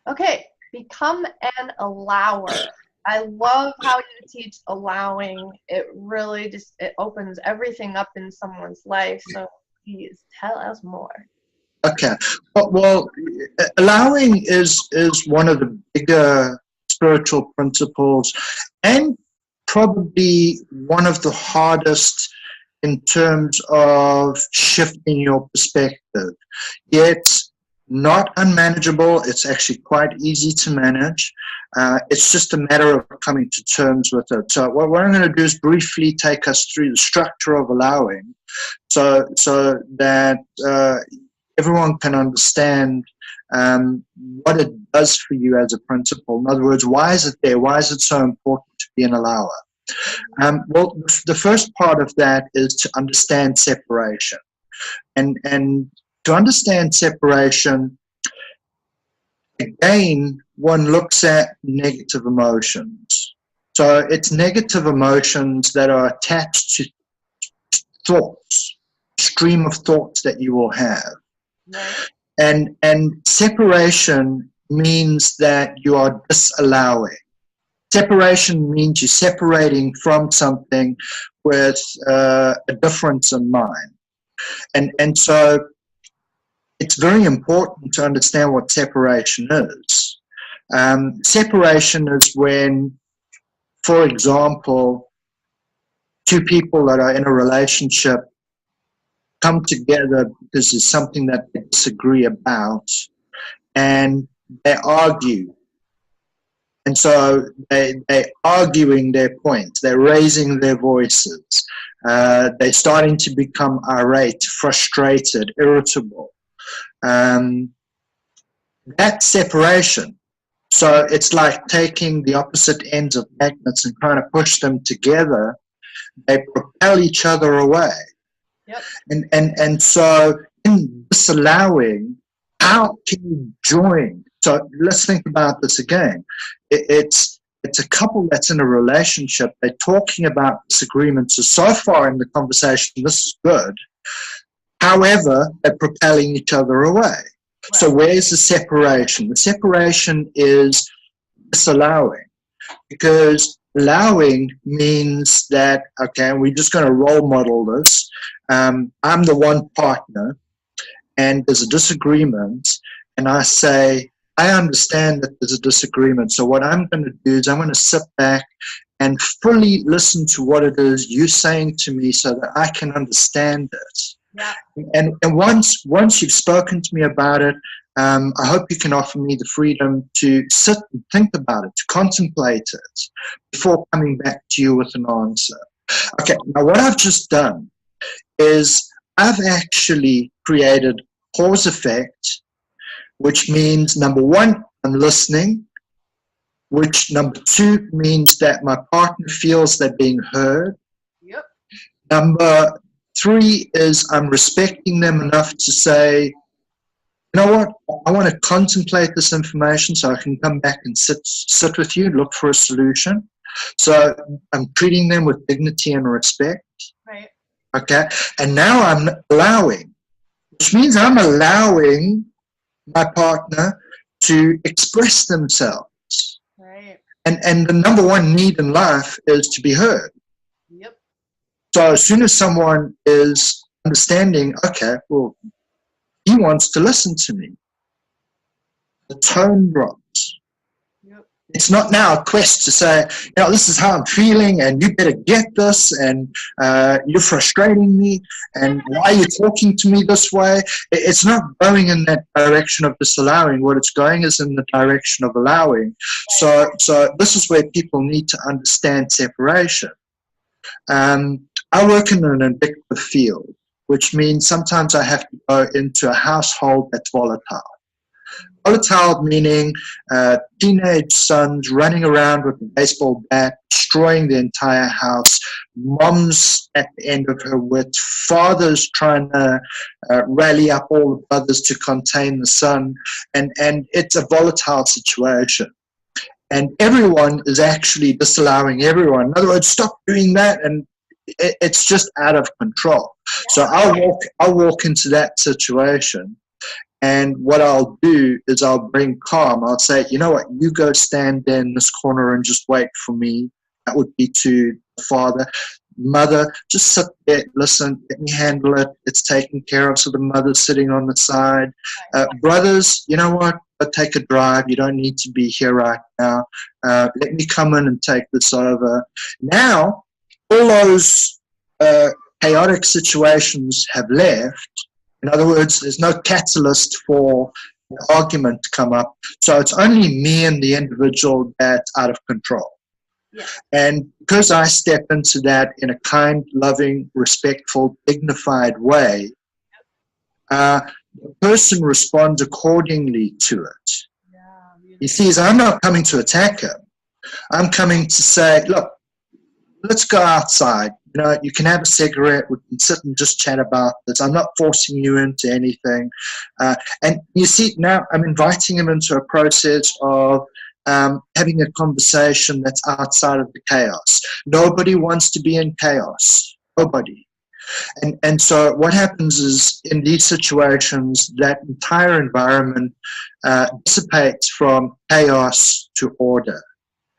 Okay, become an allower. I love how you teach allowing. It really just it opens everything up in someone's life. So please tell us more. Okay. Well, allowing is one of the bigger spiritual principles, and probably one of the hardest in terms of shifting your perspective. It's not unmanageable. It's actually quite easy to manage. It's just a matter of coming to terms with it. So what I'm going to do is briefly take us through the structure of allowing, so that everyone can understand what it does for you as a principle. In other words, why is it there? Why is it so important to be an allower? Well, the first part of that is to understand separation. And to understand separation, again, one looks at negative emotions. So it's negative emotions that are attached to thoughts, stream of thoughts that you will have. Right. And separation means that you are disallowing. Separation means you're separating from something with a difference in mind. And so it's very important to understand what separation is. Separation is when, for example, two people that are in a relationship come together because there's something that they disagree about, and they argue. And so they're arguing their points, they're raising their voices, they're starting to become irate, frustrated, irritable. That's separation. So it's like taking the opposite ends of magnets and trying to push them together. They propel each other away. Yep. And so in disallowing, how can you join? So let's think about this again. It's a couple that's in a relationship. They're talking about disagreements. So far in the conversation, this is good. However, they're propelling each other away. Right. So where's the separation? The separation is disallowing, because allowing means that, okay, we're just going to role model this. I'm the one partner, and there's a disagreement, and I say, I understand that there's a disagreement, so what I'm going to do is I'm going to sit back and fully listen to what it is you're saying to me so that I can understand it. Yeah. And once you've spoken to me about it, I hope you can offer me the freedom to sit and think about it, to contemplate it, before coming back to you with an answer. Okay, now what I've just done is I've actually created cause effect, which means, number one, I'm listening, which number two means that my partner feels they're being heard. Yep. Number three is I'm respecting them enough to say, you know what, I want to contemplate this information so I can come back and sit with you, look for a solution. So I'm treating them with dignity and respect. Right. Okay. And now I'm allowing, which means I'm allowing my partner to express themselves. Right. And the number one need in life is to be heard. Yep. So as soon as someone is understanding, okay, well, he wants to listen to me, the tone drops. Yep. It's not now a quest to say, you know, this is how I'm feeling, and you better get this, and you're frustrating me, and why are you talking to me this way? It's not going in that direction of disallowing. What it's going is in the direction of allowing. So this is where people need to understand separation. I work in an addictive field, which means sometimes I have to go into a household that's volatile. Volatile meaning teenage sons running around with a baseball bat, destroying the entire house, moms at the end of her wits, fathers trying to rally up all the brothers to contain the son, and it's a volatile situation. And everyone is actually disallowing everyone. In other words, stop doing that, and it's just out of control. So I'll walk into that situation, And what I'll do is I'll bring calm. I'll say, you know what, you go stand there in this corner and just wait for me. That would be to the father. Mother, just sit there, listen, let me handle it. It's taken care of. So the mother's sitting on the side. Brothers, you know what, go take a drive. You don't need to be here right now. Let me come in and take this over. Now, all those chaotic situations have left. In other words, there's no catalyst for an argument to come up. So it's only me and the individual that's out of control. Yeah. And because I step into that in a kind, loving, respectful, dignified way, the person responds accordingly to it. Yeah, He sees I'm not coming to attack him. I'm coming to say, look, let's go outside. You know, you can have a cigarette. We can sit and just chat about this. I'm not forcing you into anything. And you see, now I'm inviting him into a process of having a conversation that's outside of the chaos. Nobody wants to be in chaos. Nobody. And so what happens is in these situations, that entire environment dissipates from chaos to order.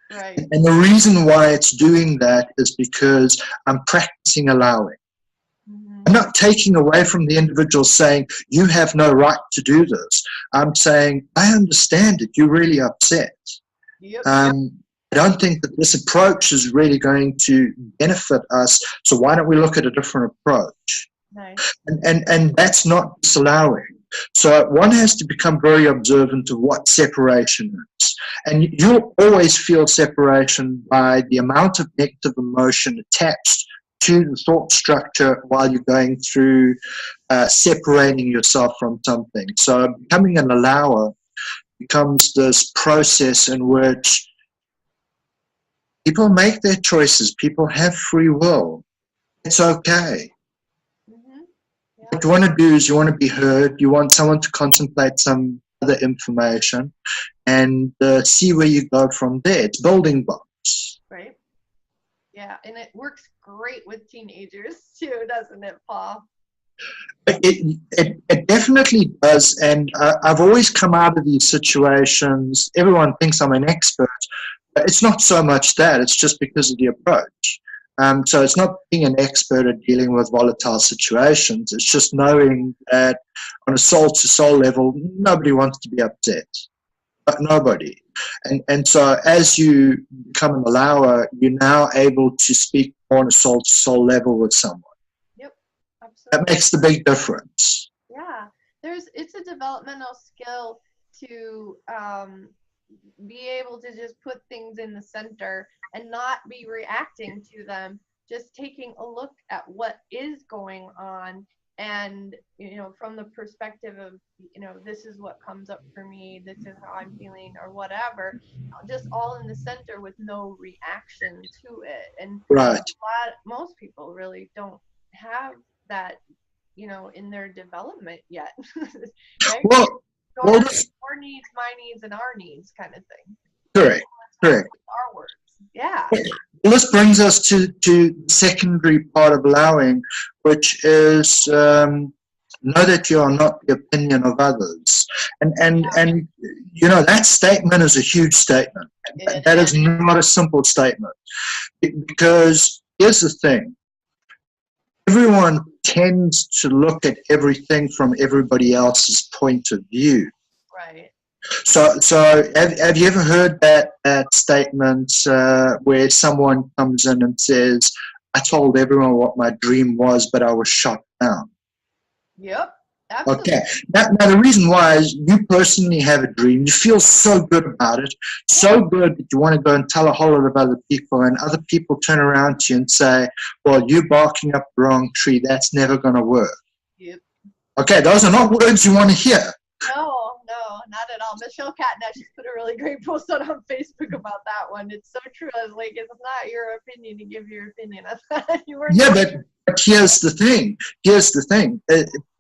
Right. And the reason why it's doing that is because I'm practicing allowing. I'm not taking away from the individual saying, you have no right to do this. I'm saying, I understand it. You're really upset. Yep. I don't think that this approach is really going to benefit us. So why don't we look at a different approach? Nice. And that's not disallowing. So one has to become very observant of what separation is. And you'll always feel separation by the amount of negative emotion attached to the thought structure while you're going through separating yourself from something. So becoming an allower becomes this process in which people make their choices. People have free will. It's okay. What you want to do is you want to be heard. You want someone to contemplate some other information and see where you go from there. It's building blocks. Right. Yeah, and it works great with teenagers too, doesn't it, Paul? It definitely does. And I've always come out of these situations. Everyone thinks I'm an expert. But it's not so much that. It's just because of the approach. So it's not being an expert at dealing with volatile situations. It's just knowing that on a soul-to-soul level, nobody wants to be upset. But nobody. And so as you become an allower, you're now able to speak on a soul-to-soul level with someone. Yep, absolutely. That makes the big difference. Yeah, it's a developmental skill to be able to just put things in the center and not be reacting to them, just taking a look at what is going on and, from the perspective of, this is what comes up for me, this is how I'm feeling or whatever, just all in the center with no reaction to it. And right. Most people really don't have that, in their development yet. Well, your needs, my needs, and our needs kind of thing. Correct. Our words. Yeah. Well, this brings us to the secondary part of allowing, which is know that you are not the opinion of others. And that statement is a huge statement. That is not a simple statement. Because here's the thing. Everyone tends to look at everything from everybody else's point of view. Right. So have you ever heard that statement where someone comes in and says, I told everyone what my dream was, but I was shot down? Yep. Absolutely. Okay. Now, the reason why is you personally have a dream. You feel so good about it, so good that you want to go and tell a whole lot of other people, and other people turn around to you and say, well, you're barking up the wrong tree. That's never going to work. Yep. Okay, those are not words you want to hear. No, not at all. Michelle Catnett, she's put a really great post on Facebook about that one. It's so true. I was like, it's not your opinion to give your opinion. But here's the thing.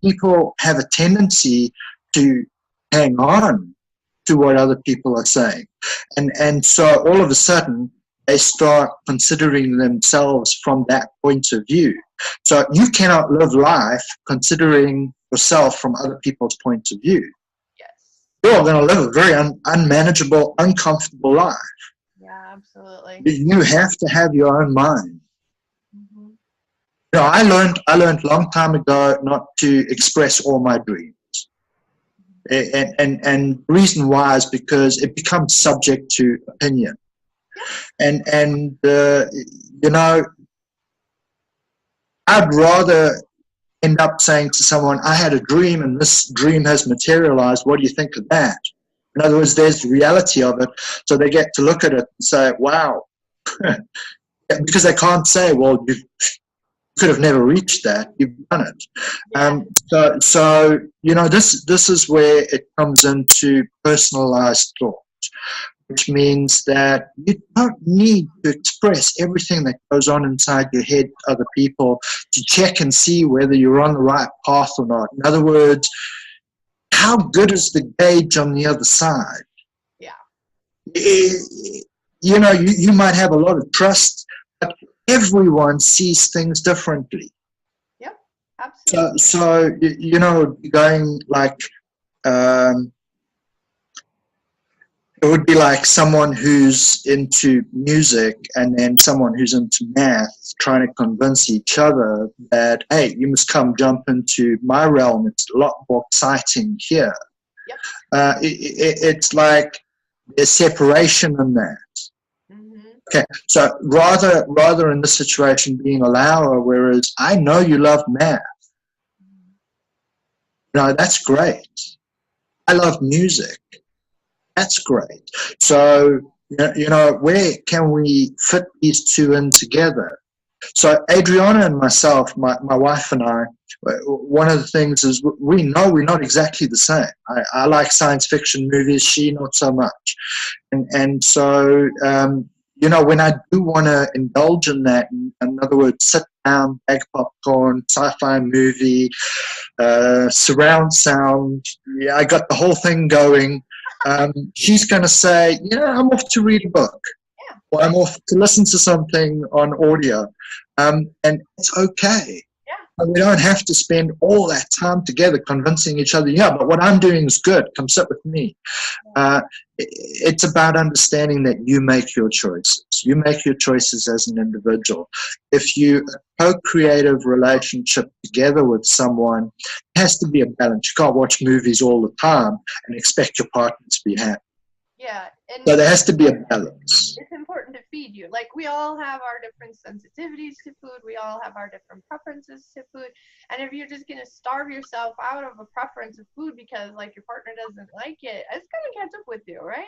People have a tendency to hang on to what other people are saying. And so all of a sudden, they start considering themselves from that point of view. So you cannot live life considering yourself from other people's point of view, Yes. you're going to live a very unmanageable, uncomfortable life. Yeah, absolutely. You have to have your own mind. Mm-hmm. You know, I learned a long time ago not to express all my dreams. And the reason why is because it becomes subject to opinion. And you know, I'd rather end up saying to someone, I had a dream and this dream has materialized. What do you think of that? In other words, there's the reality of it. So they get to look at it and say, wow. Because they can't say, well, you could have never reached that. You've done it. Yeah. So you know, this is where it comes into personalized thought, which means that you don't need to express everything that goes on inside your head to other people to check and see whether you're on the right path or not. In other words, how good is the gauge on the other side? Yeah. You know, you might have a lot of trust, but everyone sees things differently. Yep. Absolutely. So you know, going like, it would be like someone who's into music and then someone who's into math trying to convince each other that, hey, you must come jump into my realm. It's a lot more exciting here. Yep. It's like there's separation in that. Mm-hmm. Okay, so rather in this situation being a allower, whereas I know you love math. No, that's great. I love music. That's great. So, you know, where can we fit these two in together? So Adriana and myself, my wife and I, one of the things is we know we're not exactly the same. I like science fiction movies, she not so much. And so, you know, when I do want to indulge in that, in other words, sit down, bag popcorn, sci-fi movie, surround sound, yeah, I got the whole thing going. She's going to say, yeah, I'm off to read a book. Yeah. Or I'm off to listen to something on audio. And it's okay. Yeah. We don't have to spend all that time together convincing each other, yeah, but what I'm doing is good. Come sit with me. It's about understanding that you make your choices. You make your choices as an individual. If you co-creative relationship together with someone, it has to be a balance. You can't watch movies all the time and expect your partner to be happy. Yeah. And so there has to be a balance. It's important to feed you. Like, we all have our different sensitivities to food. We all have our different preferences to food. And if you're just going to starve yourself out of a preference of food because, like, your partner doesn't like it, it's going to catch up with you, right?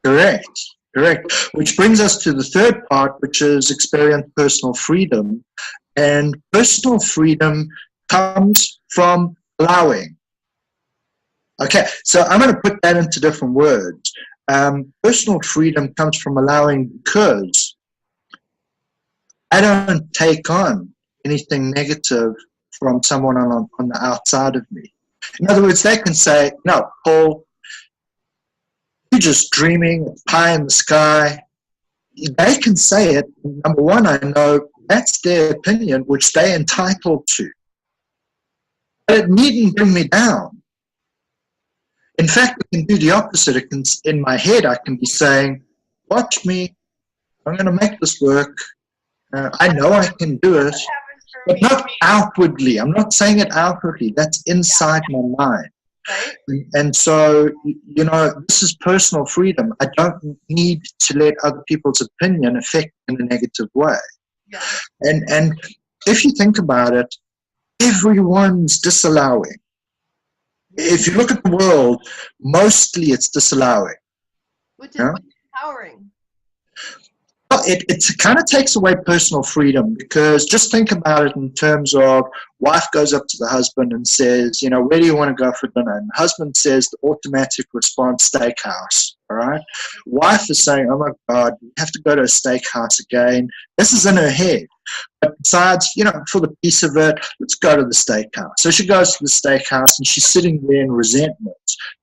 Correct. Which brings us to the third part, which is experience personal freedom. And personal freedom comes from allowing. Okay, so I'm going to put that into different words. Personal freedom comes from allowing because I don't take on anything negative from someone on the outside of me. In other words, they can say, no, Paul, you're just dreaming, pie in the sky. They can say it. Number one, I know that's their opinion, which they're entitled to. But it needn't bring me down. In fact, it can do the opposite. It can, in my head, I can be saying, watch me. I'm going to make this work. I know I can do it. But not outwardly. I'm not saying it outwardly. That's inside my mind. Right. And so, you know, this is personal freedom. I don't need to let other people's opinion affect me in a negative way. Yeah. And if you think about it, everyone's disallowing. If you look at the world, mostly it's disallowing. Which is empowering. Well, it kind of takes away personal freedom, because just think about it in terms of wife goes up to the husband and says, you know, where do you want to go for dinner? And the husband says the automatic response, steakhouse. All right. Wife is saying, oh my God, we have to go to a steakhouse again. This is in her head. But besides, you know, for the piece of it, let's go to the steakhouse. So she goes to the steakhouse and she's sitting there in resentment,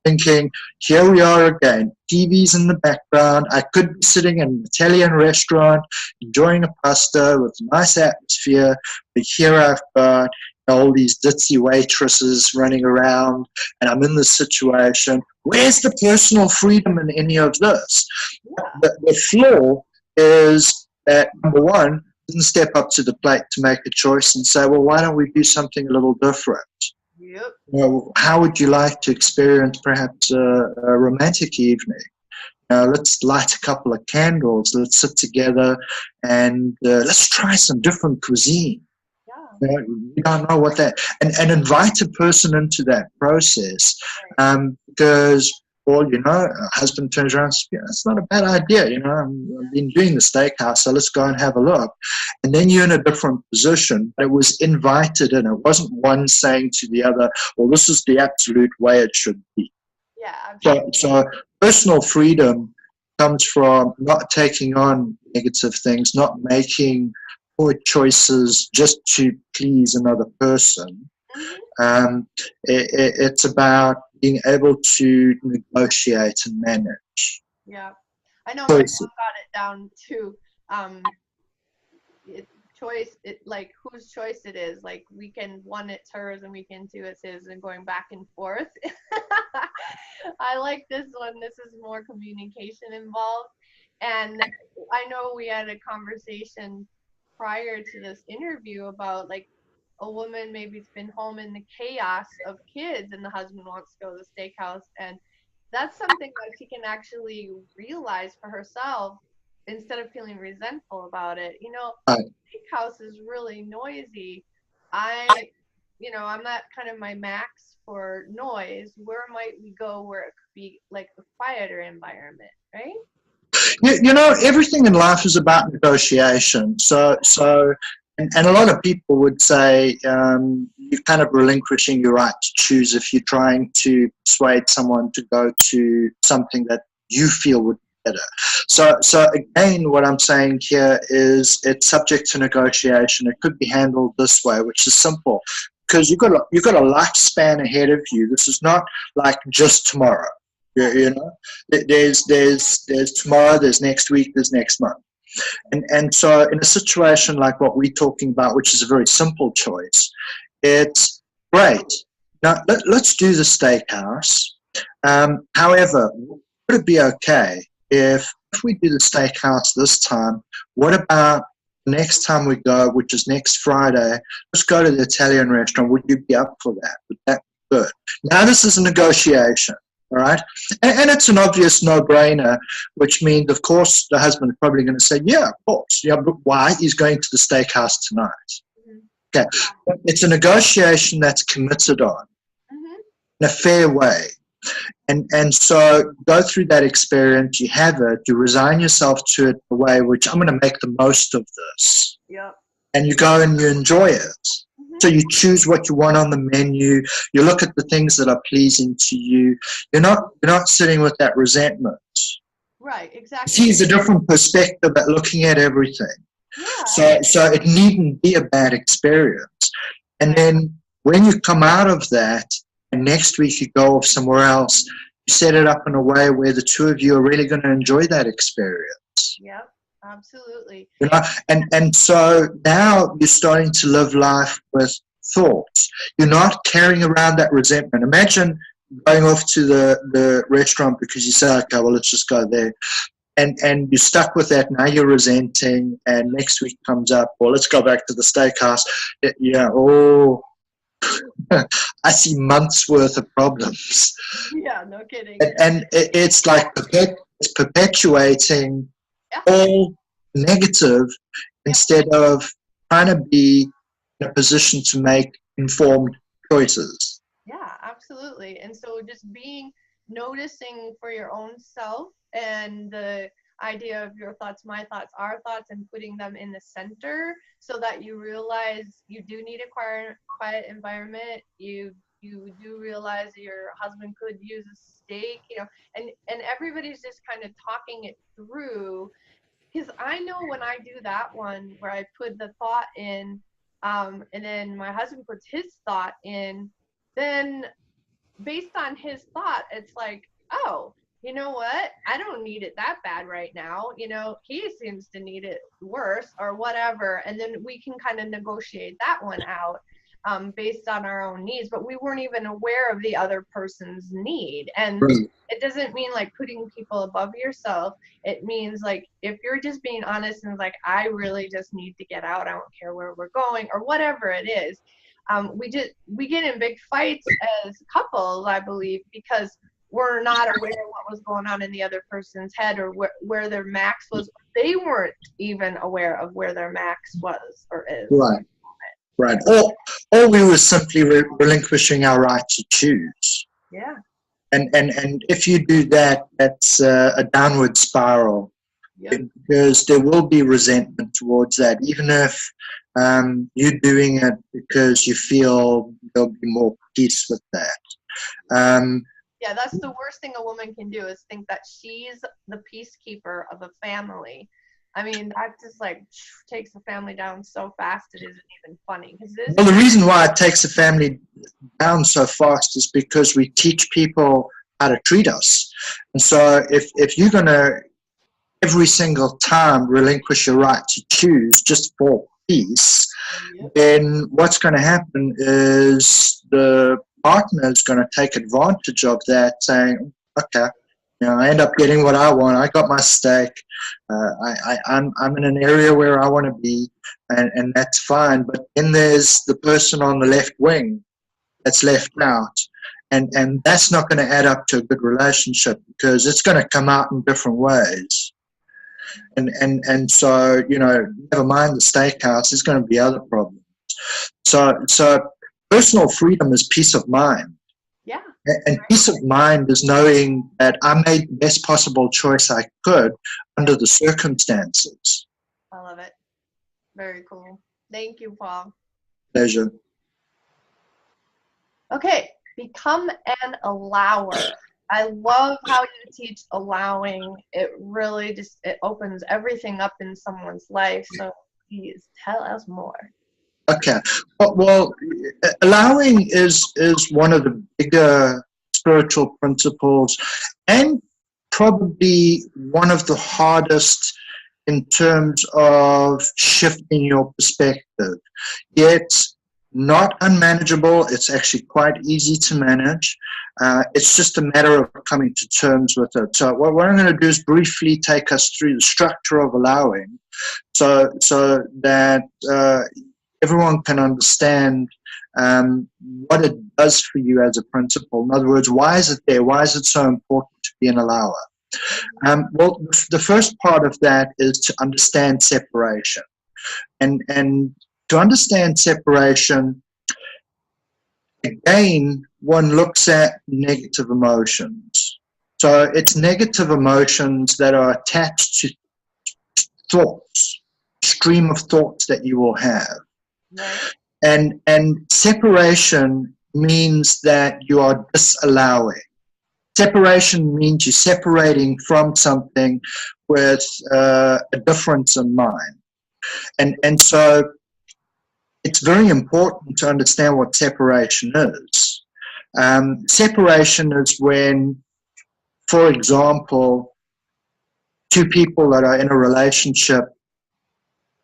thinking, here we are again, TV's in the background. I could be sitting in an Italian restaurant, enjoying a pasta with a nice atmosphere, but here I've got all these ditzy waitresses running around, and I'm in this situation. Where's the personal freedom in any of this? Yeah. The flaw is that, number one, didn't step up to the plate to make a choice and say, well, why don't we do something a little different? Yep. Well, how would you like to experience perhaps a romantic evening? Let's light a couple of candles. Let's sit together and let's try some different cuisine. Yeah. You don't know what that, and invite a person into that process, because, well, a husband turns around and says, yeah, that's not a bad idea. I've been doing the steakhouse, so let's go and have a look. And then you're in a different position. It was invited in. It wasn't one saying to the other, well, this is the absolute way it should be. Yeah, absolutely. So personal freedom comes from not taking on negative things, not making poor choices just to please another person. It's about being able to negotiate and manage. Yeah. I know my mom got it down to like whose choice it is. Like weekend one it's hers and weekend two it's his, and going back and forth. I like this one. This is more communication involved. And I know we had a conversation prior to this interview about like a woman maybe's been home in the chaos of kids and the husband wants to go to the steakhouse, and that's something that she can actually realize for herself instead of feeling resentful about it. Steakhouse is really noisy. I'm not kind of my max for noise. Where might we go where it could be like a quieter environment, right? Everything in life is about negotiation. And a lot of people would say you're kind of relinquishing your right to choose if you're trying to persuade someone to go to something that you feel would be better. So again, what I'm saying here is it's subject to negotiation. It could be handled this way, which is simple, because you've got a lifespan ahead of you. This is not like just tomorrow. There's tomorrow, there's next week, there's next month. And so in a situation like what we're talking about, which is a very simple choice, it's great. Now, let's do the steakhouse. However, would it be okay if we do the steakhouse this time, what about the next time we go, which is next Friday, let's go to the Italian restaurant. Would you be up for that? Would that be good? Now, this is a negotiation. All right. And it's an obvious no-brainer, which means, of course, the husband is probably going to say, yeah, of course. Yeah, but why? He's going to the steakhouse tonight. Okay. It's a negotiation that's committed on in a fair way. And so go through that experience, you have it, you resign yourself to it in a way which I'm going to make the most of this. Yep. And you go and you enjoy it. So you choose what you want on the menu. You look at the things that are pleasing to you. You're not sitting with that resentment. Right, exactly. See, it's a different perspective at looking at everything. Yeah. So it needn't be a bad experience. And then when you come out of that, and next week you go off somewhere else, you set it up in a way where the two of you are really going to enjoy that experience. Yep. Absolutely. And so now you're starting to live life with thoughts. You're not carrying around that resentment. Imagine going off to the restaurant because you say, okay, well, let's just go there. And you're stuck with that. Now you're resenting, and next week comes up, well, let's go back to the steakhouse. I see months worth of problems. Yeah, no kidding. And it's like it's perpetuating all negative instead of trying to be in a position to make informed choices. Yeah, absolutely. And so just noticing for your own self and the idea of your thoughts, my thoughts, our thoughts, and putting them in the center so that you realize you do need a quiet environment. You do realize your husband could use a steak, and everybody's just kind of talking it through. Because I know when I do that one where I put the thought in, and then my husband puts his thought in, then based on his thought, it's like, oh, you know what? I don't need it that bad right now. He seems to need it worse or whatever. And then we can kind of negotiate that one out. based on our own needs, but we weren't even aware of the other person's need. And Right. it doesn't mean like putting people above yourself. It means like if you're just being honest and like, I really just need to get out, I don't care where we're going or whatever it is. We get in big fights as couples, I believe, because we're not aware of what was going on in the other person's head or where their max was. They weren't even aware of where their max was or is. Right. Right. Or we were simply relinquishing our right to choose. Yeah. And if you do that, that's a downward spiral. Yep. Because there will be resentment towards that, even if you're doing it because you feel there'll be more peace with that. Yeah, that's the worst thing a woman can do, is think that she's the peacekeeper of a family. I mean, that just like takes the family down so fast it isn't even funny. Well, the reason why it takes a family down so fast is because we teach people how to treat us. And so if you're going to every single time relinquish your right to choose just for peace, then what's going to happen is the partner is going to take advantage of that, saying, okay, I end up getting what I want. I got my steak. I'm in an area where I want to be, and that's fine. But then there's the person on the left wing that's left out. And that's not going to add up to a good relationship, because it's going to come out in different ways. And so, never mind the steakhouse, there's going to be other problems. So personal freedom is peace of mind. Yeah. And peace of mind is knowing that I made the best possible choice I could under the circumstances. I love it. Very cool. Thank you, Paul. Pleasure. Okay, become an allower. I love how you teach allowing. It really it opens everything up in someone's life. So please tell us more. Okay. Well, allowing is one of the bigger spiritual principles, and probably one of the hardest in terms of shifting your perspective. Yet not unmanageable. It's actually quite easy to manage. It's just a matter of coming to terms with it. So what I'm going to do is briefly take us through the structure of allowing, so that everyone can understand what it does for you as a principle. In other words, why is it there? Why is it so important to be an allower? Well, the first part of that is to understand separation. And to understand separation, again, one looks at negative emotions. So it's negative emotions that are attached to thoughts, stream of thoughts that you will have. Right. And separation means that you are disallowing. Separation means you're separating from something with a difference in mind. And so it's very important to understand what separation is. Separation is when, for example, two people that are in a relationship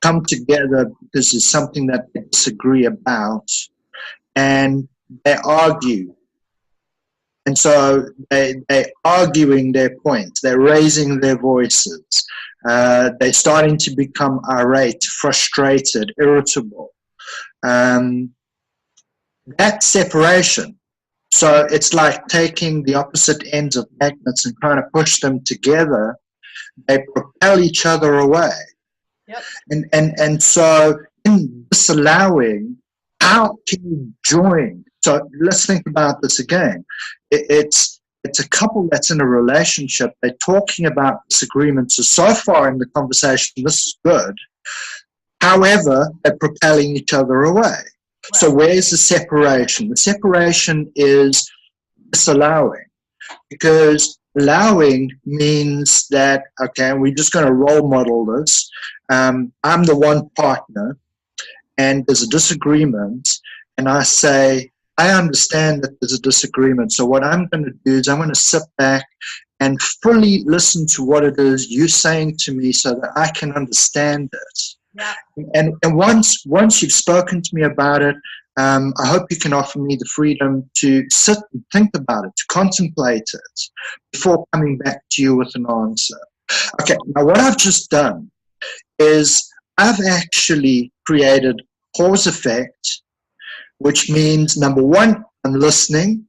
come together because there's something that they disagree about, and they argue. And so they're arguing their points, they're raising their voices, they're starting to become irate, frustrated, irritable. That's separation. So it's like taking the opposite ends of magnets and trying to push them together. They propel each other away. Yep. And so in disallowing, how can you join? So let's think about this again. It's a couple that's in a relationship. They're talking about disagreements. So far in the conversation, this is good. However, they're propelling each other away. Right. So where's the separation? The separation is disallowing, because allowing means that, okay, we're just going to role model this. I'm the one partner, and there's a disagreement, and I say, I understand that there's a disagreement. So what I'm going to do is I'm going to sit back and fully listen to what it is you're saying to me so that I can understand it. Yeah. And once you've spoken to me about it, I hope you can offer me the freedom to sit and think about it, to contemplate it before coming back to you with an answer. Okay, now what I've just done is I've actually created cause effect, which means number one, I'm listening,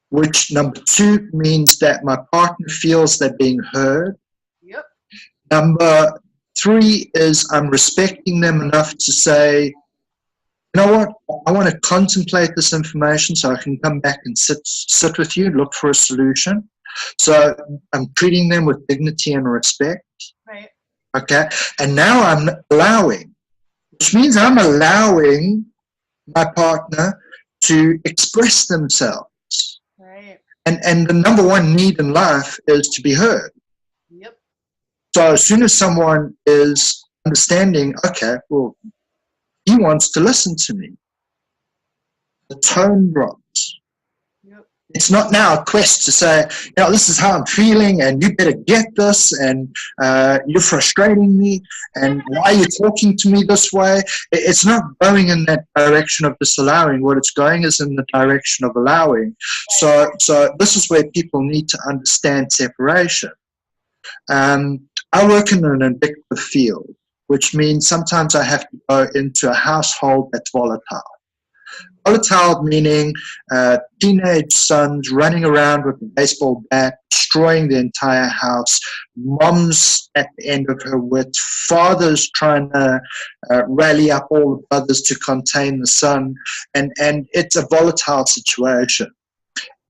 which number two means that my partner feels they're being heard. Yep. Number three is I'm respecting them enough to say, you know what, I want to contemplate this information so I can come back and sit with you, look for a solution. So I'm treating them with dignity and respect. Right. Okay. And now I'm allowing, which means I'm allowing my partner to express themselves. Right. And the number one need in life is to be heard. Yep. So as soon as someone is understanding, okay, well, he wants to listen to me, the tone drops. Yep. It's not now a quest to say, this is how I'm feeling, and you better get this, and you're frustrating me, and why are you talking to me this way? It's not going in that direction of disallowing. What it's going is in the direction of allowing. So this is where people need to understand separation. I work in an addictive field, which means sometimes I have to go into a household that's volatile. Volatile meaning teenage sons running around with a baseball bat, destroying the entire house, mom's at the end of her wits, father's trying to rally up all the brothers to contain the son, and it's a volatile situation.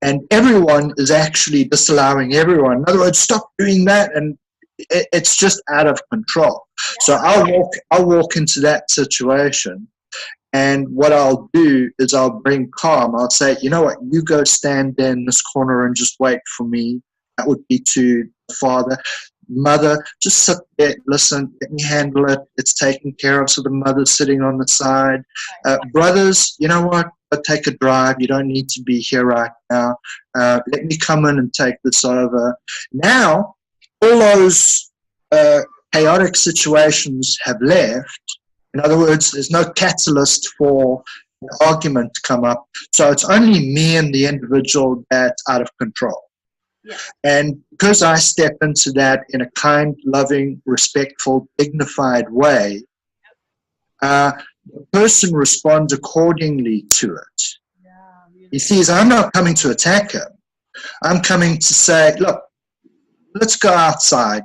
And everyone is actually disallowing everyone. In other words, stop doing that, and it's just out of control. So I'll walk into that situation, and what I'll do is I'll bring calm. I'll say, you know what, you go stand in this corner and just wait for me. That would be to the father. Mother, just sit there, listen, let me handle it. It's taken care of. So the mother's sitting on the side. Brothers, you know what, go take a drive. You don't need to be here right now. Let me come in and take this over. Now, all those chaotic situations have left. In other words, there's no catalyst for an argument to come up. So it's only me and the individual that's out of control. Yeah. And because I step into that in a kind, loving, respectful, dignified way, the person responds accordingly to it. Yeah, He sees I'm not coming to attack him. I'm coming to say, look, let's go outside.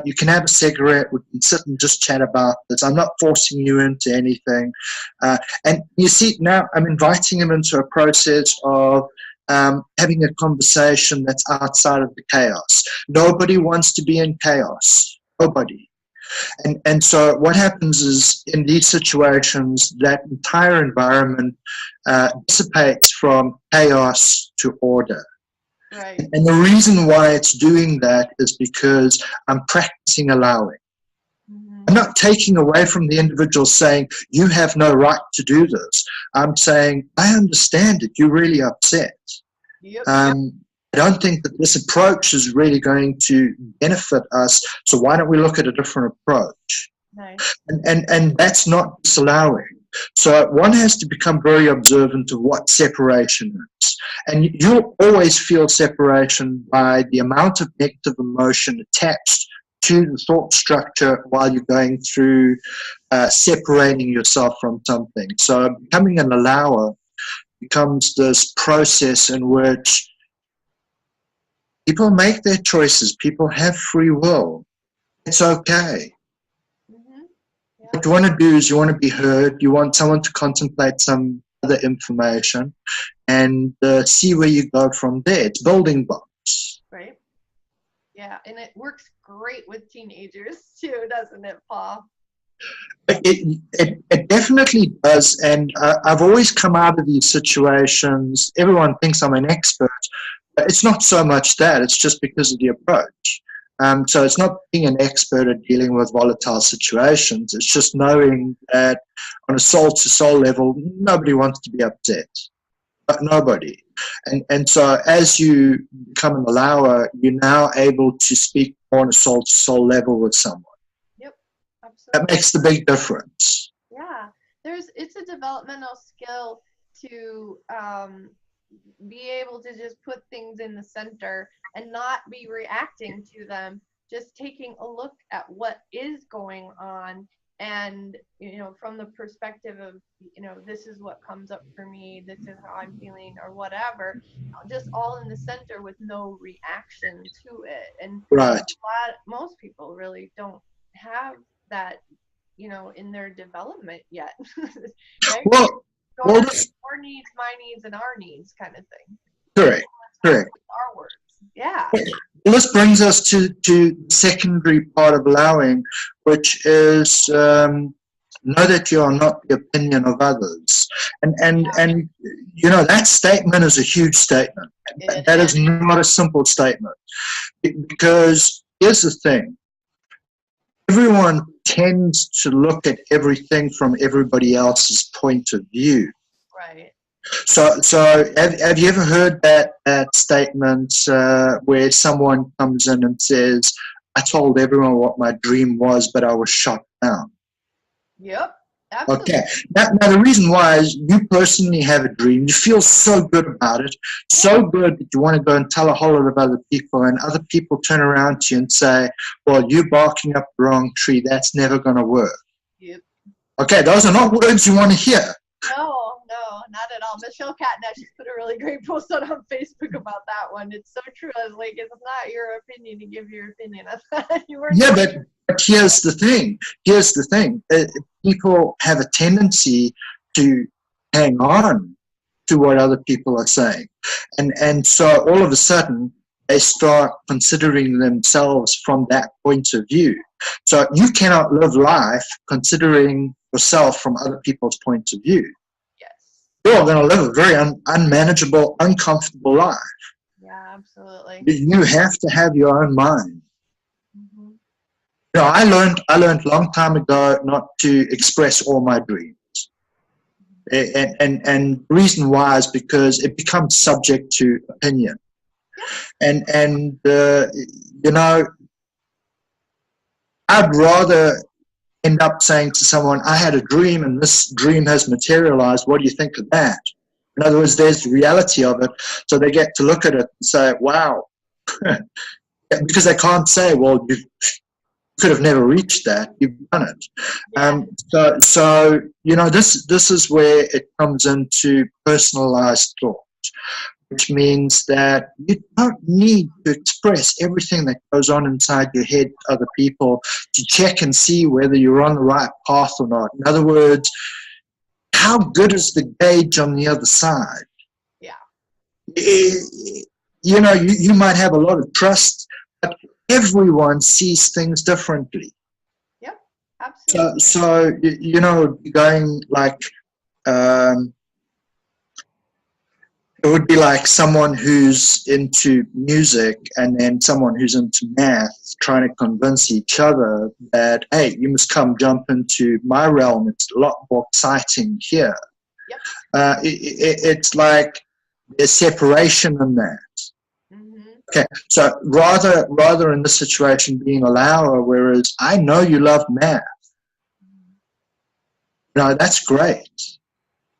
You can have a cigarette. We can sit and just chat about this. I'm not forcing you into anything. And you see, now I'm inviting him into a process of having a conversation that's outside of the chaos. Nobody wants to be in chaos. Nobody. And so what happens is in these situations, that entire environment dissipates from chaos to order. Right. And the reason why it's doing that is because I'm practicing allowing. Mm-hmm. I'm not taking away from the individual saying, you have no right to do this. I'm saying, I understand it. You're really upset. Yep. I don't think that this approach is really going to benefit us. So why don't we look at a different approach? Nice. And that's not disallowing. So one has to become very observant of what separation is. And you'll always feel separation by the amount of negative emotion attached to the thought structure while you're going through separating yourself from something. So becoming an allower becomes this process in which people make their choices. People have free will. It's okay. Mm-hmm. Yeah. What you want to do is you want to be heard. You want someone to contemplate some other information and see where you go from there. It's building blocks. Right. Yeah, and it works great with teenagers too, doesn't it, Paul? It definitely does, and I've always come out of these situations. Everyone thinks I'm an expert, but it's not so much that. It's just because of the approach. So it's not being an expert at dealing with volatile situations. It's just knowing that on a soul-to-soul level, nobody wants to be upset. But nobody. And so as you become an allower, you're now able to speak on a soul-to-soul level with someone. Yep, absolutely. That makes the big difference. Yeah, it's a developmental skill to be able to just put things in the center and not be reacting to them, just taking a look at what is going on, and from the perspective of this is what comes up for me, this is how I'm feeling, or whatever, just all in the center with no reaction to it. And Right. most people really don't have that in their development yet. Right? Well, Your needs, my needs, and our needs kind of thing. correct. Our words. Yeah. Well, this brings us to the secondary part of allowing, which is know that you are not the opinion of others. And that statement is a huge statement. That is not a simple statement. Because here's the thing. Everyone tends to look at everything from everybody else's point of view. Right. So have you ever heard that statement where someone comes in and says, I told everyone what my dream was, but I was shot down? Yep. Absolutely. Okay. Now, the reason why is you personally have a dream. You feel so good about it, so good that you want to go and tell a whole lot of other people, and other people turn around to you and say, well, you're barking up the wrong tree. That's never going to work. Yep. Okay, those are not words you want to hear. No, not at all. Michelle Catnash just put a really great post on Facebook about that one. It's so true. I was like, it's not your opinion to give your opinion. But here's the thing. People have a tendency to hang on to what other people are saying. And so all of a sudden, they start considering themselves from that point of view. So you cannot live life considering yourself from other people's point of view. Yes. You're going to live a very unmanageable, uncomfortable life. Yeah, absolutely. You have to have your own mind. Mm-hmm. I learned a long time ago not to express all my dreams. And the reason why is because it becomes subject to opinion. And I'd rather end up saying to someone, I had a dream and this dream has materialized. What do you think of that? In other words, there's the reality of it. So they get to look at it and say, wow. Because they can't say, well, you could have never reached that. You've done it. Yeah. So this is where it comes into personalized thought, which means that you don't need to express everything that goes on inside your head to other people to check and see whether you're on the right path or not. In other words, how good is the gauge on the other side? Yeah. You might have a lot of trust, but everyone sees things differently. Yep, absolutely. So going like, it would be like someone who's into music and then someone who's into math trying to convince each other that, hey, you must come jump into my realm. It's a lot more exciting here. Yep. It's like there's separation in that. Mm-hmm. Okay, so rather in this situation being a allower, whereas I know you love math. That's great.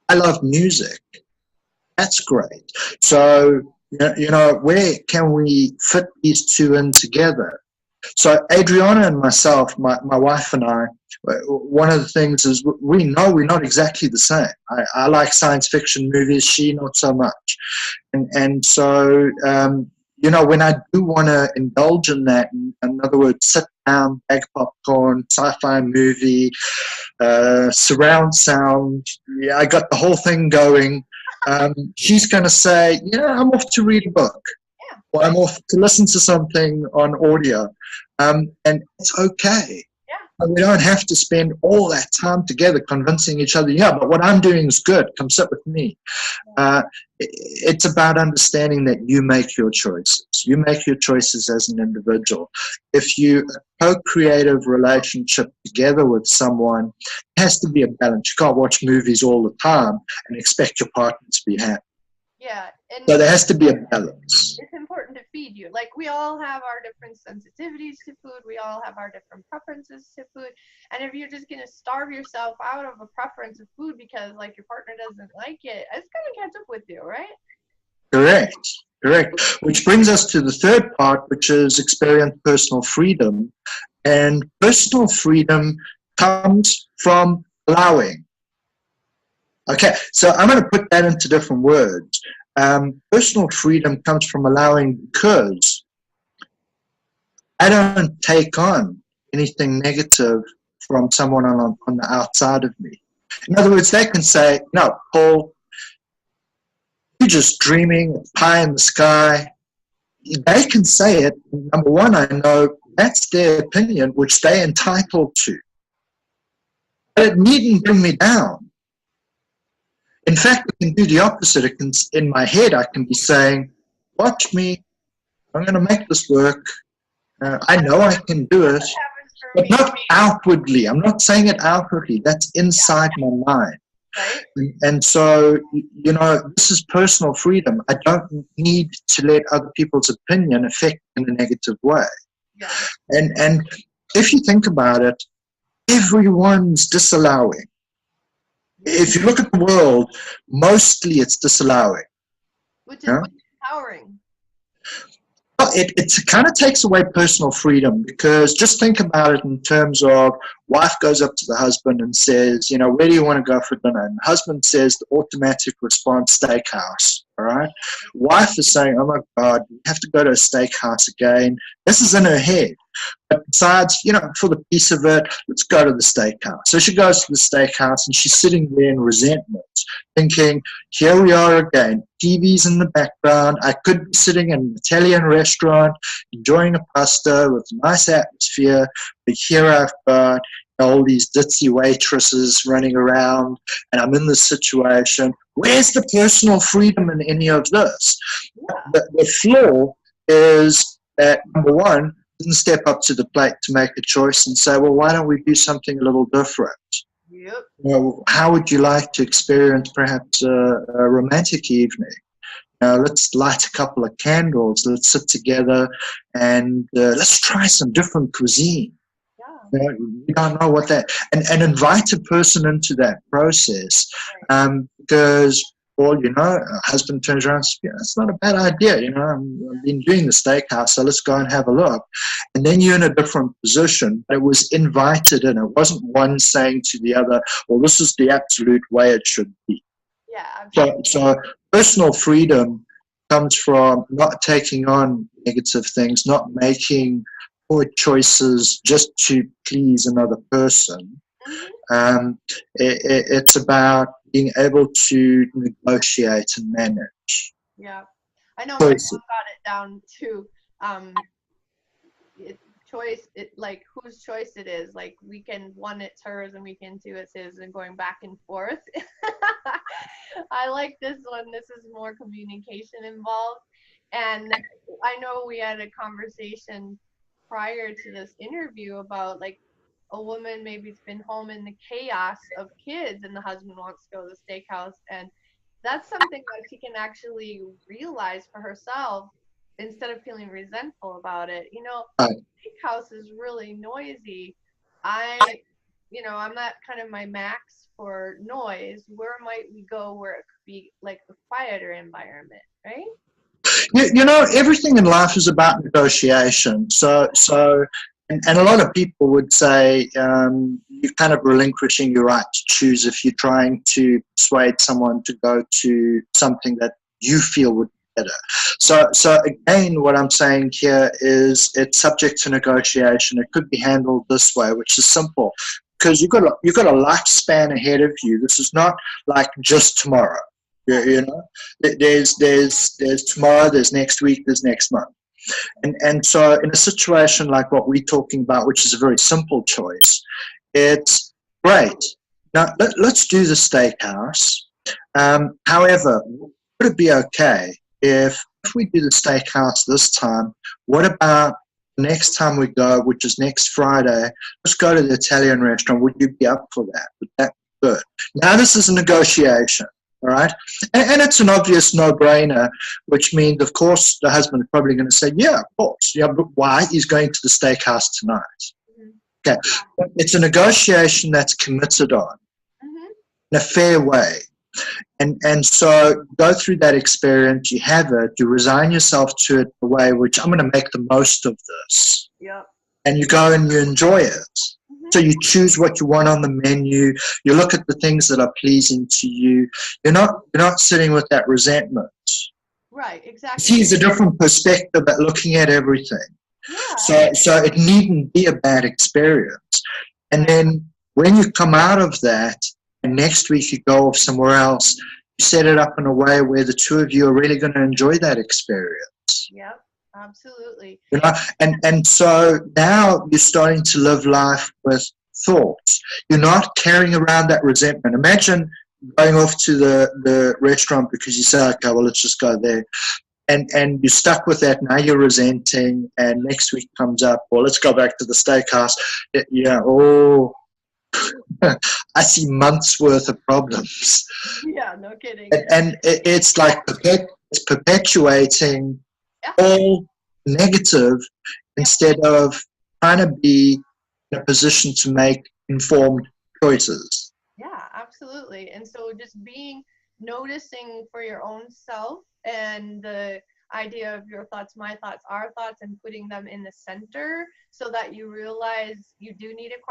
I love music. That's great. So, where can we fit these two in together? So Adriana and myself, my wife and I, one of the things is we know we're not exactly the same. I like science fiction movies, she not so much. And so, when I do want to indulge in that, in other words, sit down, bag popcorn, sci-fi movie, surround sound, I got the whole thing going. She's going to say, I'm off to read a book. Yeah. Or I'm off to listen to something on audio. And it's okay. Yeah. We don't have to spend all that time together convincing each other, but what I'm doing is good. Come sit with me. It's about understanding that you make your choices. You make your choices as an individual. If you co-creative relationship together with someone, it has to be a balance. You can't watch movies all the time and expect your partner to be happy. Yeah. So there has to be a balance. It's important to feed you. Like, we all have our different sensitivities to food. We all have our different preferences to food. And if you're just going to starve yourself out of a preference of food because, like, your partner doesn't like it, it's going to catch up with you, right? Correct. Correct. Which brings us to the third part, which is experience personal freedom. And personal freedom comes from allowing. Okay, so I'm going to put that into different words. Personal freedom comes from allowing because I don't take on anything negative from someone on the outside of me. In other words, they can say, no, Paul, you're just dreaming, pie in the sky. They can say it. Number one, I know that's their opinion, which they're entitled to. But it needn't bring me down. In fact, it can do the opposite. It can, in my head, I can be saying, watch me. I'm going to make this work. I know I can do it. But not outwardly. I'm not saying it outwardly. That's inside my mind. Right. And so, you know, this is personal freedom. I don't need to let other people's opinion affect in a negative way. Yeah. And if you think about it, everyone's disallowing. If you look at the world, mostly it's disallowing. Which is empowering. Well, it kind of takes away personal freedom, because just think about it in terms of wife goes up to the husband and says, you know, where do you want to go for dinner? And the husband says the automatic response, steakhouse. All right. Wife is saying, oh my God, we have to go to a steakhouse again. This is in her head. But besides, you know, for the piece of it, let's go to the steakhouse. So she goes to the steakhouse and she's sitting there in resentment, thinking, here we are again, TV's in the background. I could be sitting in an Italian restaurant, enjoying a pasta with a nice atmosphere, but here I've got all these ditzy waitresses running around, and I'm in this situation. Where's the personal freedom in any of this? The flaw is that, number one, didn't step up to the plate to make a choice and say, well, why don't we do something a little different? Yep. Well, how would you like to experience perhaps a romantic evening? Let's light a couple of candles, let's sit together, and let's try some different cuisine. We don't know what that, and invite a person into that process, because, well, you know, a husband turns around and says, yeah, that's not a bad idea, you know, I've been doing the steakhouse, so let's go and have a look. And then you're in a different position. It was invited in. It wasn't one saying to the other, well, this is the absolute way it should be. Yeah. So personal freedom comes from not taking on negative things, not making poor choices just to please another person. It's about being able to negotiate and manage. Yeah, I know my mom got it down to choice. Like whose choice it is. Like weekend one it's hers and weekend two it's his, and going back and forth. I like this one. This is more communication involved, and I know we had a conversation prior to this interview about like a woman maybe's been home in the chaos of kids and the husband wants to go to the steakhouse, and that's something that she can actually realize for herself instead of feeling resentful about it. You know, steakhouse is really noisy. I'm at kind of my max for noise. Where might we go where it could be like a quieter environment, right? You know, everything in life is about negotiation. And a lot of people would say you're kind of relinquishing your right to choose if you're trying to persuade someone to go to something that you feel would be better. So again, what I'm saying here is it's subject to negotiation. It could be handled this way, which is simple, because you've got a lifespan ahead of you. This is not like just tomorrow. You know, there's tomorrow, there's next week, there's next month. And so in a situation like what we're talking about, which is a very simple choice, it's great. Now, let's do the steakhouse. However, would it be okay if we do the steakhouse this time, what about the next time we go, which is next Friday, let's go to the Italian restaurant. Would you be up for that? Would that be good? Now, this is a negotiation. All right. And it's an obvious no-brainer, which means, of course, the husband is probably going to say, yeah, of course. Yeah, but why? He's going to the steakhouse tonight. Okay. But it's a negotiation that's committed on in a fair way. And so go through that experience, you have it, you resign yourself to it the way which I'm going to make the most of this. Yep. And you go and you enjoy it. So you choose what you want on the menu. You look at the things that are pleasing to you. You're not sitting with that resentment. Right, exactly. See, it's a different perspective at looking at everything. Yeah. So it needn't be a bad experience. And then when you come out of that, and next week you go off somewhere else, you set it up in a way where the two of you are really going to enjoy that experience. Yep. Absolutely. You know, and so now you're starting to live life with thoughts. You're not carrying around that resentment. Imagine going off to the restaurant because you say, okay, well, let's just go there. And you're stuck with that. Now you're resenting, and next week comes up, well, let's go back to the steakhouse. Yeah, oh, I see months worth of problems. Yeah, no kidding. And it's like it's perpetuating all negative instead of trying to be in a position to make informed choices. Yeah, absolutely. And so just noticing for your own self and the idea of your thoughts, my thoughts, our thoughts, and putting them in the center so that you realize you do need a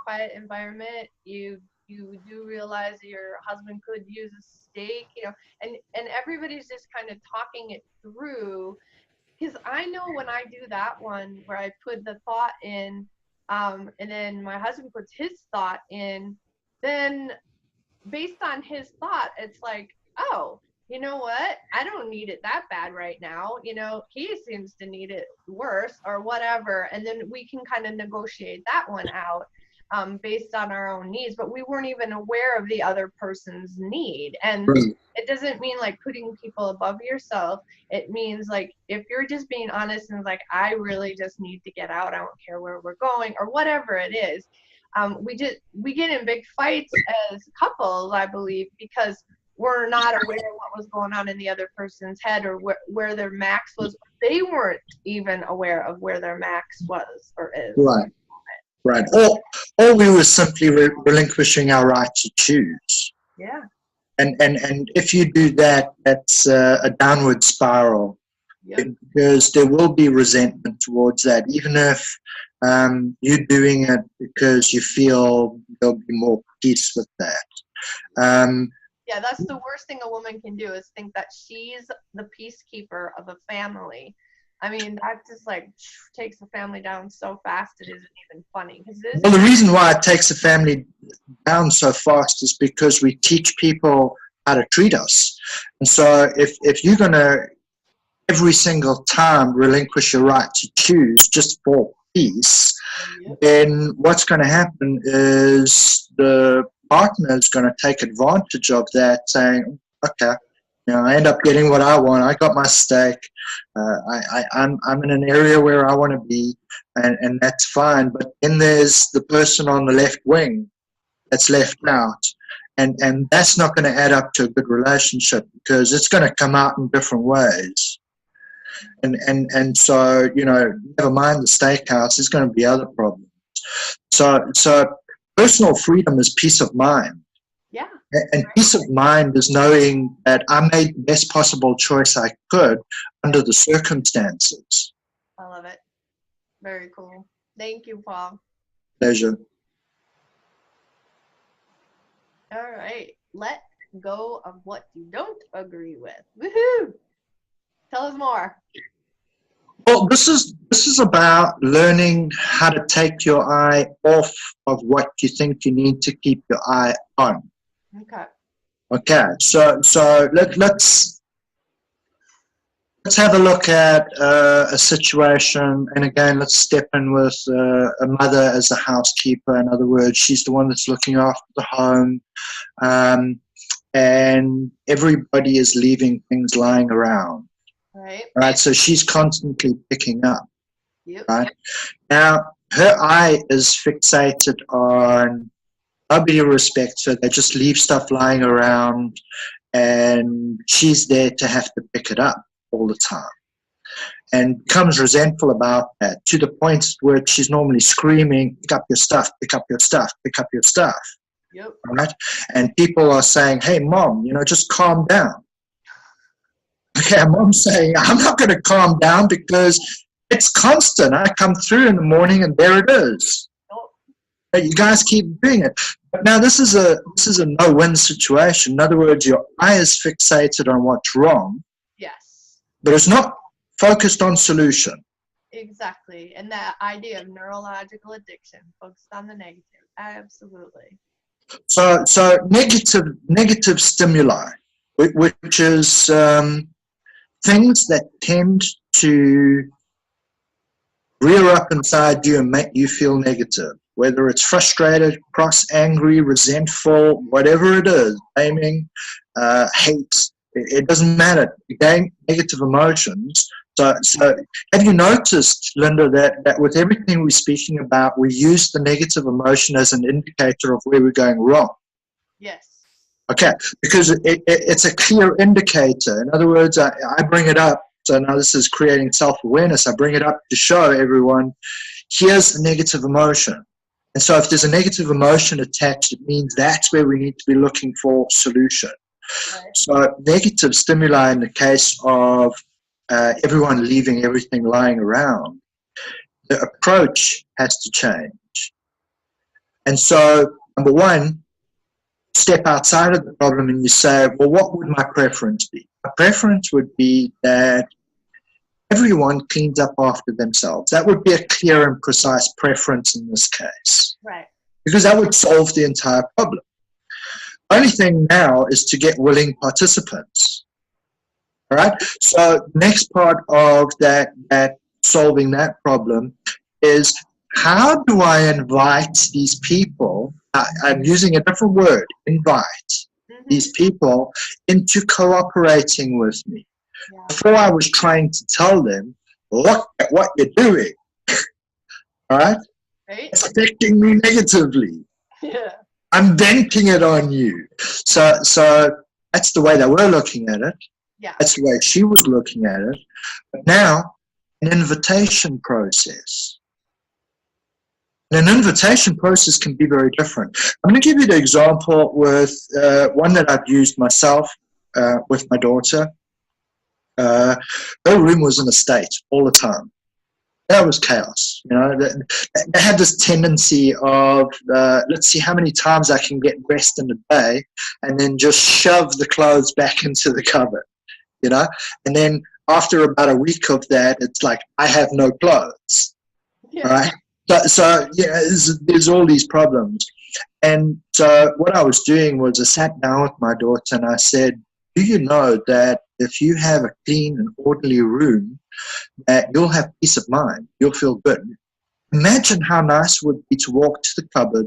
quiet environment. You do realize your husband could use a steak, and everybody's just kind of talking it through. Because I know when I do that one where I put the thought in, and then my husband puts his thought in, then based on his thought, it's like, oh, you know what? I don't need it that bad right now. He seems to need it worse or whatever. And then we can kind of negotiate that one out based on our own needs. But we weren't even aware of the other person's need. And it doesn't mean like putting people above yourself. It means like if you're just being honest and like, I really just need to get out. I don't care where we're going or whatever it is. We get in big fights as couples, I believe, because we're not aware of what was going on in the other person's head or where their max was. They weren't even aware of where their max was or is. Right. Or we were simply relinquishing our right to choose. Yeah. And if you do that, that's a downward spiral. Yep. Because there will be resentment towards that, even if you're doing it because you feel there'll be more peace with that. Yeah, that's the worst thing a woman can do is think that she's the peacekeeper of a family. I mean, that just like takes the family down so fast it isn't even funny. Well, the reason why it takes the family down so fast is because we teach people how to treat us. And so if you're going to every single time relinquish your right to choose just for peace, then what's going to happen is the partner is going to take advantage of that, saying, okay, I end up getting what I want. I got my steak. I'm in an area where I want to be, and that's fine. But then there's the person on the left wing that's left out, and that's not going to add up to a good relationship because it's going to come out in different ways. And so, never mind the steakhouse, there's going to be other problems. So personal freedom is peace of mind. Yeah. And peace of mind is knowing that I made the best possible choice I could under the circumstances. I love it. Very cool. Thank you, Paul. Pleasure. All right. Let go of what you don't agree with. Woohoo! Tell us more. Well, this is about learning how to take your eye off of what you think you need to keep your eye on. Okay. So let's have a look at a situation, and again, let's step in with a mother as a housekeeper. In other words, she's the one that's looking after the home, and everybody is leaving things lying around. Right, so she's constantly picking up. Yep. Right, now her eye is fixated on nobody respects her. They just leave stuff lying around, and she's there to have to pick it up all the time, and becomes resentful about that, to the point where she's normally screaming, pick up your stuff, pick up your stuff, pick up your stuff. Yep. Right? And people are saying, hey, Mom, just calm down. Okay, Mom's saying, I'm not going to calm down because it's constant. I come through in the morning and there it is. But you guys keep doing it. But now this is a no-win situation. In other words, your eye is fixated on what's wrong. Yes. But it's not focused on solution. Exactly. And that idea of neurological addiction, focused on the negative. Absolutely. So negative stimuli, which is things that tend to rear up inside you and make you feel negative, whether it's frustrated, cross, angry, resentful, whatever it is, blaming, hate, it doesn't matter. Again, negative emotions. So have you noticed, Linda, that with everything we're speaking about, we use the negative emotion as an indicator of where we're going wrong? Yes. Okay, because it's a clear indicator. In other words, I bring it up. So now this is creating self-awareness. I bring it up to show everyone, here's a negative emotion. And so if there's a negative emotion attached, it means that's where we need to be looking for solution. Right. So negative stimuli in the case of everyone leaving everything lying around, the approach has to change. And so, number one, step outside of the problem and you say, well, what would my preference be? My preference would be that everyone cleans up after themselves. That would be a clear and precise preference in this case. Right. Because that would solve the entire problem. The only thing now is to get willing participants. All right? So next part of that solving that problem is, how do I invite these people, I'm using a different word, invite these people into cooperating with me. Yeah. Before I was trying to tell them, look at what you're doing. All right? It's affecting me negatively. Yeah. I'm venting it on you. So that's the way that we're looking at it. Yeah. That's the way she was looking at it. But now, an invitation process. And an invitation process can be very different. I'm going to give you the example with one that I've used myself with my daughter. Her room was in a state all the time. That was chaos. They had this tendency of, let's see how many times I can get dressed in a day, and then just shove the clothes back into the cupboard, And then after about a week of that, it's like, I have no clothes, right? So there's all these problems. And so what I was doing was I sat down with my daughter and I said, do you know that if you have a clean and orderly room, that you'll have peace of mind, you'll feel good. Imagine how nice it would be to walk to the cupboard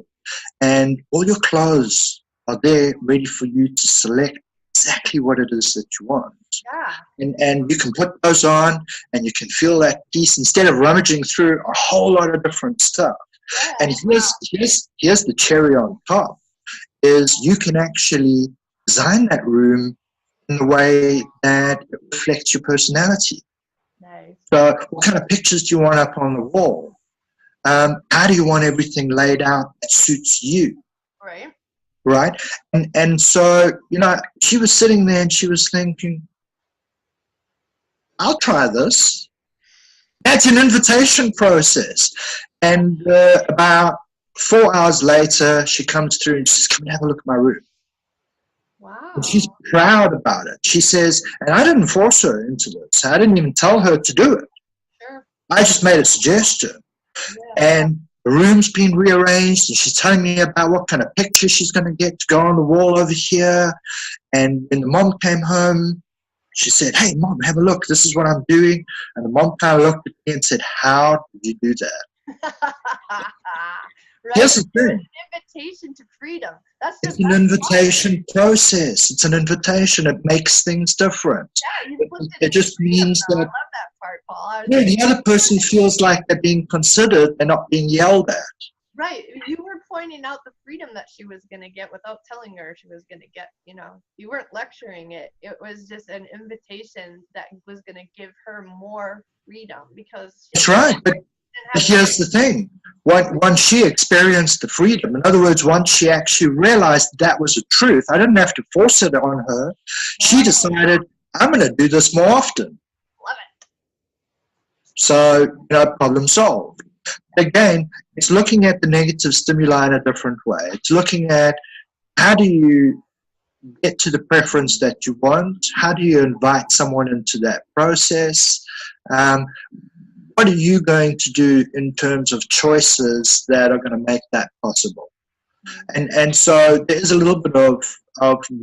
and all your clothes are there ready for you to select exactly what it is that you want. Yeah. And you can put those on and you can feel that peace instead of rummaging through a whole lot of different stuff. Yeah. And here's the cherry on top, is you can actually design that room in a way that reflects your personality. Nice. So what kind of pictures do you want up on the wall? How do you want everything laid out that suits you? Right? And so, she was sitting there and she was thinking, I'll try this. That's an invitation process. And about 4 hours later, she comes through and she says, come and have a look at my room. Wow. And she's proud about it. She says, and I didn't force her into this. I didn't even tell her to do it. Sure. I just made a suggestion. Yeah. And the room's been rearranged, and she's telling me about what kind of picture she's going to get to go on the wall over here. And when the mom came home, she said, hey, Mom, have a look. This is what I'm doing. And the mom kind of looked at me and said, how did you do that? Right? Here's the thing. It's an invitation to freedom. It's an invitation process. It's an invitation. It makes things different. Yeah, it just means that. I love that part, Paul. The other person feels like they're being considered. They're not being yelled at. Right. You were pointing out the freedom that she was going to get without telling her she was going to get, you weren't lecturing it. It was just an invitation that was going to give her more freedom because That's right. But here's the thing. Once she experienced the freedom, in other words, once she actually realized that was the truth, I didn't have to force it on her. She decided, I'm going to do this more often. Love it. So, problem solved. Again, it's looking at the negative stimuli in a different way. It's looking at how do you get to the preference that you want? How do you invite someone into that process? What are you going to do in terms of choices that are going to make that possible? And so there's a little bit of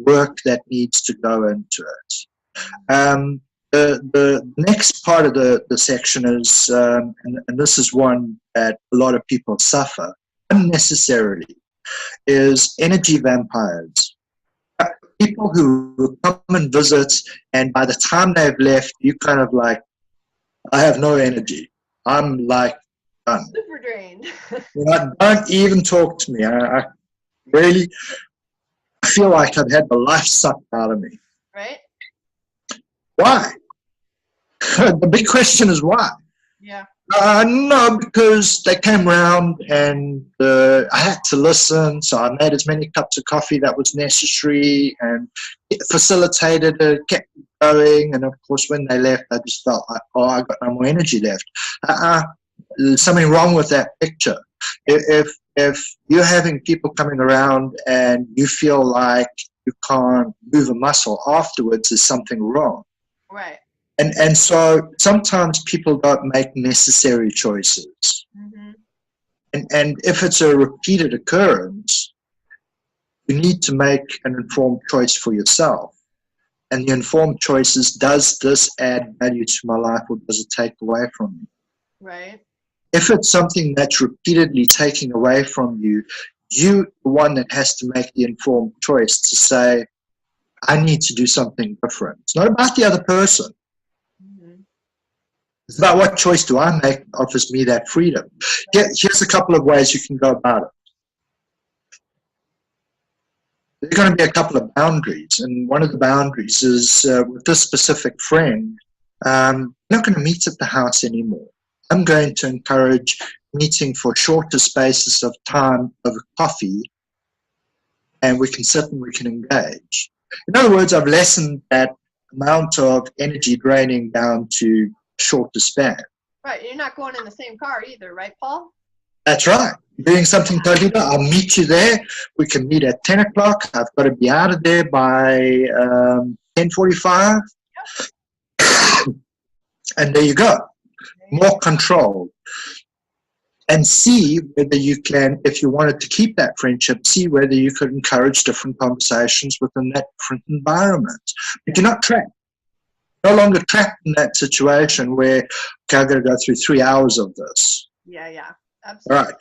work that needs to go into it. The next part of the section is, and this is one that a lot of people suffer unnecessarily, is energy vampires. People who come and visit, and by the time they've left, you kind of like, I have no energy. I'm like done. Super drained. Don't even talk to me. I really feel like I've had the life sucked out of me. Right? Why? The big question is why? Yeah. No, because they came around and I had to listen, so I made as many cups of coffee that was necessary and facilitated it, kept going, and of course when they left, I just felt like, I got no more energy left. There's something wrong with that picture. If you're having people coming around and you feel like you can't move a muscle afterwards, there's something wrong. Right. And so sometimes people don't make necessary choices. Mm-hmm. And if it's a repeated occurrence, you need to make an informed choice for yourself. And the informed choice is, does this add value to my life or does it take away from me? Right. If it's something that's repeatedly taking away from you, you're the one that has to make the informed choice to say, I need to do something different. It's not about the other person. It's about what choice do I make that offers me that freedom. Here's a couple of ways you can go about it. There are going to be a couple of boundaries, and one of the boundaries is with this specific friend, I'm not going to meet at the house anymore. I'm going to encourage meeting for shorter spaces of time over coffee, and we can sit and we can engage. In other words, I've lessened that amount of energy draining down to shorter span. Right, you're not going in the same car either, right, Paul? That's right. Doing something totally different. I'll meet you there. We can meet at 10 o'clock. I've got to be out of there by 10:45. Yep. And there you go. More control. And see whether you can, if you wanted to keep that friendship, see whether you could encourage different conversations within that different environment. But you're not trapped. No longer trapped in that situation where, okay, I've got to go through 3 hours of this. Yeah, absolutely. Right.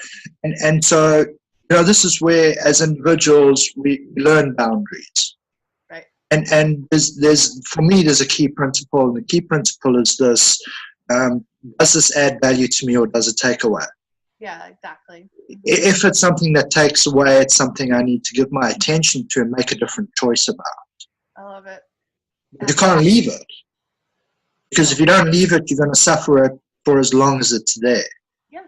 And so, this is where, as individuals, we learn boundaries. Right. And there's for me, there's a key principle, and the key principle is this: does this add value to me or does it take away? Yeah, exactly. If it's something that takes away, it's something I need to give my attention to and make a different choice about. I love it. You can't leave it. Because if you don't leave it, you're going to suffer it for as long as it's there. Yeah.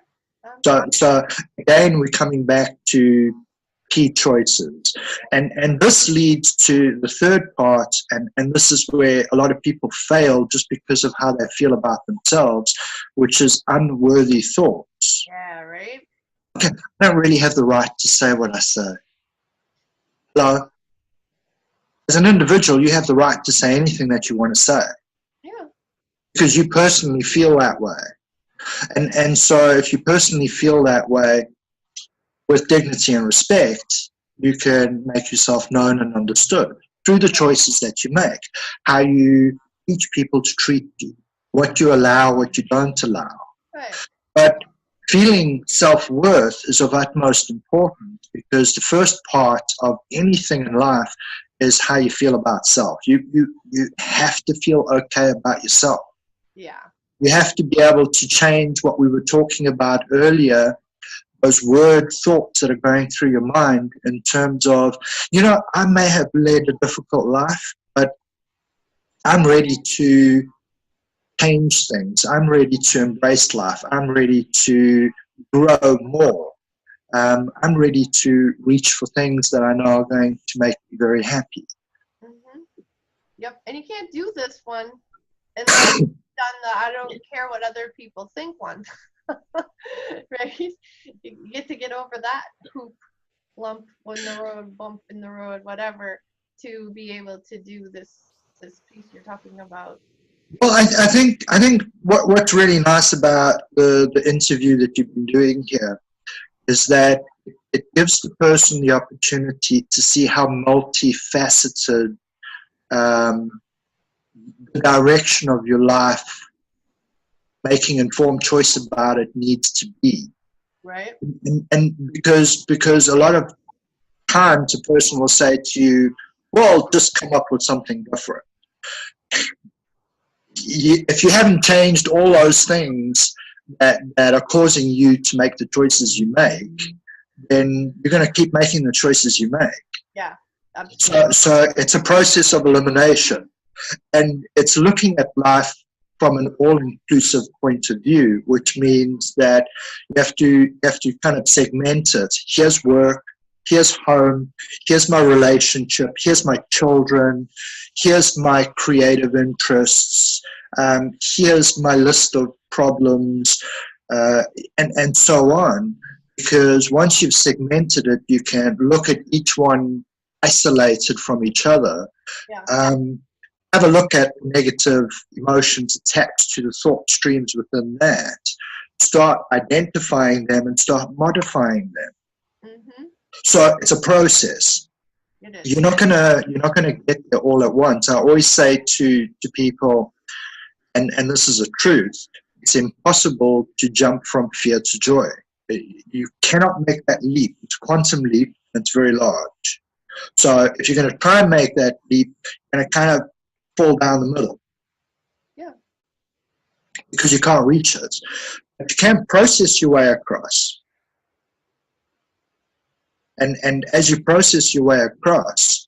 So again, we're coming back to key choices. And this leads to the third part, and this is where a lot of people fail just because of how they feel about themselves, which is unworthy thoughts. Yeah, right? Okay, I don't really have the right to say what I say. Hello? As an individual, you have the right to say anything that you want to say. Yeah. Because you personally feel that way. And so if you personally feel that way, with dignity and respect, you can make yourself known and understood through the choices that you make, how you teach people to treat you, what you allow, what you don't allow. Right. But feeling self-worth is of utmost importance, because the first part of anything in life is how you feel about self. You have to feel okay about yourself. Yeah. You have to be able to change what we were talking about earlier, those word thoughts that are going through your mind in terms of, I may have led a difficult life, but I'm ready to change things. I'm ready to embrace life. I'm ready to grow more. I'm ready to reach for things that I know are going to make me very happy. Yep, and you can't do this one unless you've done the I don't care what other people think one. Right? You get to get over that poop, lump in the road, bump in the road, whatever, to be able to do this piece you're talking about. Well, I think what's really nice about the interview that you've been doing here is that it gives the person the opportunity to see how multifaceted the direction of your life, making informed choice about it, needs to be. Right. And because a lot of times a person will say to you, well, just come up with something different. If you haven't changed all those things that are causing you to make the choices you make, then you're going to keep making the choices you make. Yeah, absolutely. So it's a process of elimination, and it's looking at life from an all-inclusive point of view, which means that you have to kind of segment it. Here's work, here's home, here's my relationship, here's my children, here's my creative interests, here's my list of problems, and so on. Because once you've segmented it, you can look at each one isolated from each other. Yeah. Have a look at negative emotions attached to the thought streams within that. Start identifying them and start modifying them. So it's a process. It is. You're not gonna get there all at once. I always say to people, and this is a truth, it's impossible to jump from fear to joy. You cannot make that leap. It's a quantum leap, and it's very large. So if you're going to try and make that leap, you're going to kind of fall down the middle. Yeah. Because you can't reach it. But you can process your way across. And as you process your way across,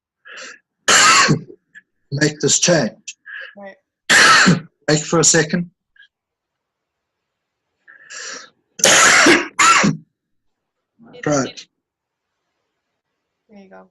make this change. Right. Wait for a second. Right. There you go.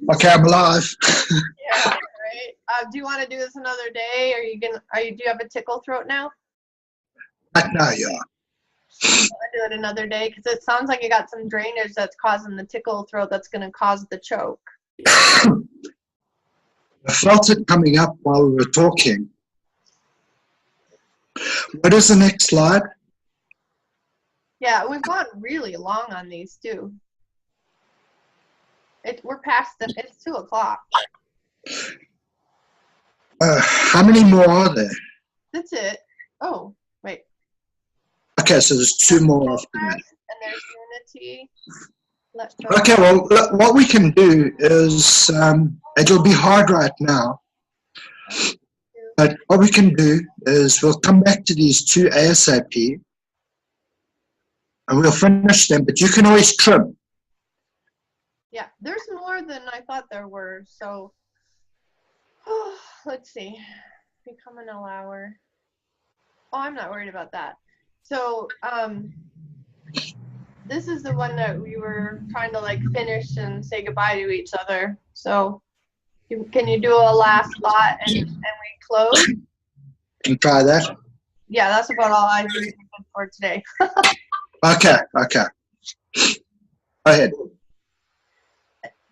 Okay, I'm alive. Yeah, right. Do you want to do this another day? Do you have a tickle throat now? No, yeah. I do it another day because it sounds like you got some drainage that's causing the tickle throat that's going to cause the choke. I felt it coming up while we were talking. What is the next slide? Yeah, we've gone really long on these too. We're past it's 2 o'clock. How many more are there? That's it. Oh, wait. Okay, so there's 2 more after that. And there's unity. Okay, well, what we can do is, it'll be hard right now, but what we can do is we'll come back to these 2 ASAP, and we'll finish them, but you can always trim. Yeah, there's more than I thought there were, so let's see. Become an allower. Oh, I'm not worried about that. So, this is the one that we were trying to like finish and say goodbye to each other. So, can you do a last thought and we close? Can try that. Yeah, that's about all I do for today. Okay. Go ahead.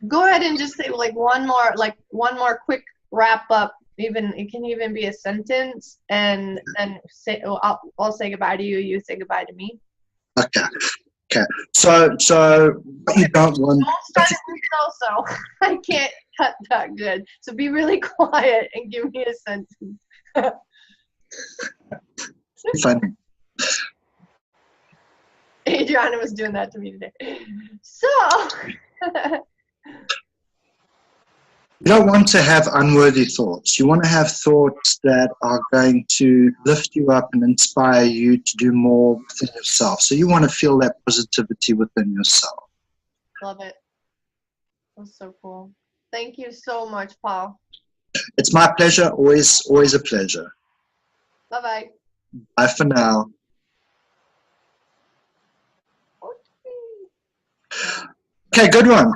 Go ahead and just say like one more quick wrap up. Even it can even be a sentence, and then say I'll say goodbye to you. You say goodbye to me. Okay. So what you don't want. Don't start it with no, so I can't cut that good. So be really quiet and give me a sentence. Funny. Adriana was doing that to me today. So. You don't want to have unworthy thoughts. You want to have thoughts that are going to lift you up and inspire you to do more within yourself. So you want to feel that positivity within yourself. Love it. That's so cool. Thank you so much, Paul. It's my pleasure. Always a pleasure. Bye-bye. Bye for now. Okay, good one.